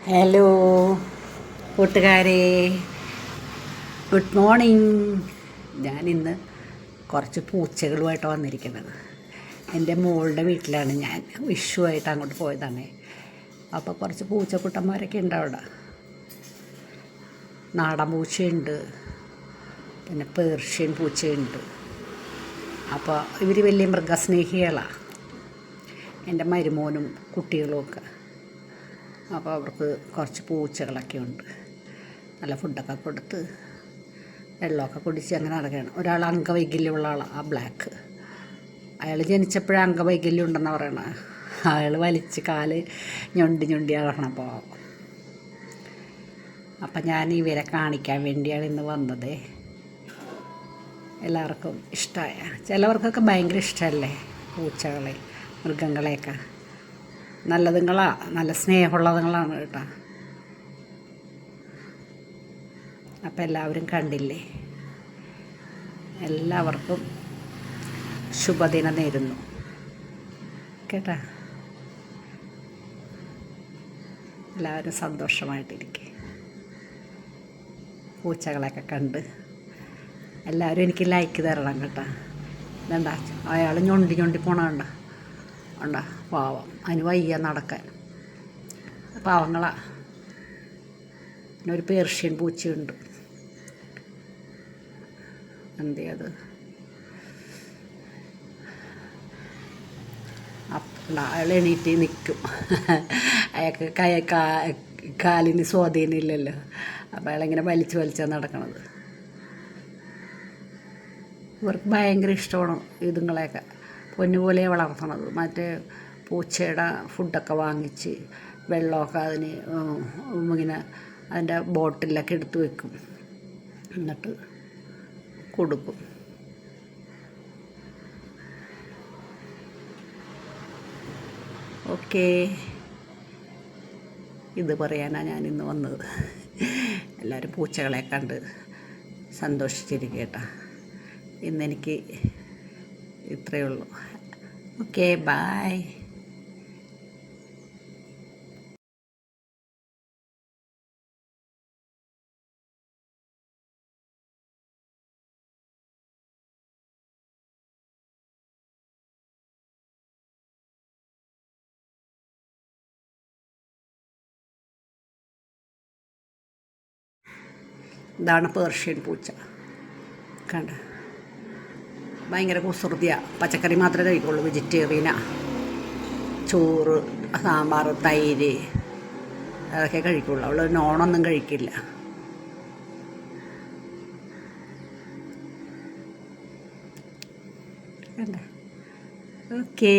Hello കൂട്ടുകാരെ, good morning. ഞാനിന്ന് കുറച്ച് പൂച്ചകളുമായിട്ട് വന്നിരിക്കുന്നത്. എൻ്റെ മോളുടെ വീട്ടിലാണ് ഞാൻ. വിഷുവായിട്ട് അങ്ങോട്ട് പോയതാണ്. അപ്പോൾ കുറച്ച് പൂച്ചക്കുട്ടന്മാരൊക്കെ ഉണ്ട് അവിടെ. നാടൻ പൂച്ചയുണ്ട്, പിന്നെ പേർഷ്യൻ പൂച്ചയുണ്ട്. അപ്പോൾ ഇവർ വലിയ മൃഗസ്നേഹികളാണ്, എൻ്റെ മരുമോനും കുട്ടികളുമൊക്കെ. അപ്പോൾ അവർക്ക് കുറച്ച് പൂച്ചകളൊക്കെ ഉണ്ട്. നല്ല ഫുഡൊക്കെ കൊടുത്ത് വെള്ളമൊക്കെ കുടിച്ച് അങ്ങനെ നടക്കുകയാണ്. ഒരാൾ അംഗവൈകല്യമുള്ള ആളാണ്, ആ ബ്ലാക്ക്. അയാൾ ജനിച്ചപ്പോഴേ അംഗവൈകല്യം ഉണ്ടെന്ന് പറയണത്. അയാൾ വലിച്ച് കാല് ഞൊണ്ടി അപ്പോൾ അപ്പം ഞാൻ ഇവരെ കാണിക്കാൻ വേണ്ടിയാണ് ഇന്ന് വന്നത്. എല്ലാവർക്കും ഇഷ്ടമായ, ചിലവർക്കൊക്കെ ഭയങ്കര ഇഷ്ടമല്ലേ പൂച്ചകളെ, മൃഗങ്ങളെയൊക്കെ. നല്ലതുങ്ങളാണ്, നല്ല സ്നേഹമുള്ളതുങ്ങളാണ് കേട്ടോ. അപ്പം എല്ലാവരും കണ്ടില്ലേ. എല്ലാവർക്കും ശുഭദിനം നേരുന്നു കേട്ടോ. എല്ലാവരും സന്തോഷമായിട്ടിരിക്കുക. പൂച്ചകളെയൊക്കെ കണ്ട് എല്ലാവരും എനിക്ക് ലൈക്ക് തരണം കേട്ടോ. ഇതെന്താ അയാൾ ഞൊണ്ടി പോണ കണ്ട പാവം, അതിന് വയ്യ നടക്കാൻ. പാവങ്ങളാ. പിന്നെ ഒരു പേർഷ്യൻ പൂച്ചയുണ്ട്. അത് അപ്പോൾ അയാൾ എണീറ്റ് നിൽക്കും. അയാൾക്ക് കാലിന് സ്വാധീനമില്ലല്ലോ. അപ്പോൾ അയാളിങ്ങനെ വലിച്ചാണ് നടക്കണത്. ഇവർക്ക് ഭയങ്കര ഇഷ്ടമാണ് ഇതുങ്ങളെയൊക്കെ. പൊന്നുപോലെ വളർത്തണത്. മറ്റേ പൂച്ചയുടെ ഫുഡൊക്കെ വാങ്ങിച്ച് വെള്ളമൊക്കെ അതിന് ഇങ്ങനെ അതിൻ്റെ ബോട്ടിലൊക്കെ എടുത്ത് വെക്കും, എന്നിട്ട് കൊടുക്കും. ഓക്കേ, ഇത് പറയാനാണ് ഞാനിന്ന് വന്നത്. എല്ലാവരും പൂച്ചകളെ കണ്ട് സന്തോഷിച്ചിരിക്കട്ടെ. ഇന്നെനിക്ക് ഇത്രയേ ഉള്ളൂ. Okay, by. ഇതാണ് പേർഷ്യൻ പൂച്ച. കണ്ട, ഭയങ്കര കുസൃതിയാണ്. പച്ചക്കറി മാത്രമേ കഴിക്കുള്ളൂ, വെജിറ്റേറിയനാണ്. ചോറ്, സാമ്പാർ, തൈര് അതൊക്കെ കഴിക്കുള്ളൂ. അവൾ നോണൊന്നും കഴിക്കില്ല. കണ്ട, ഓക്കേ.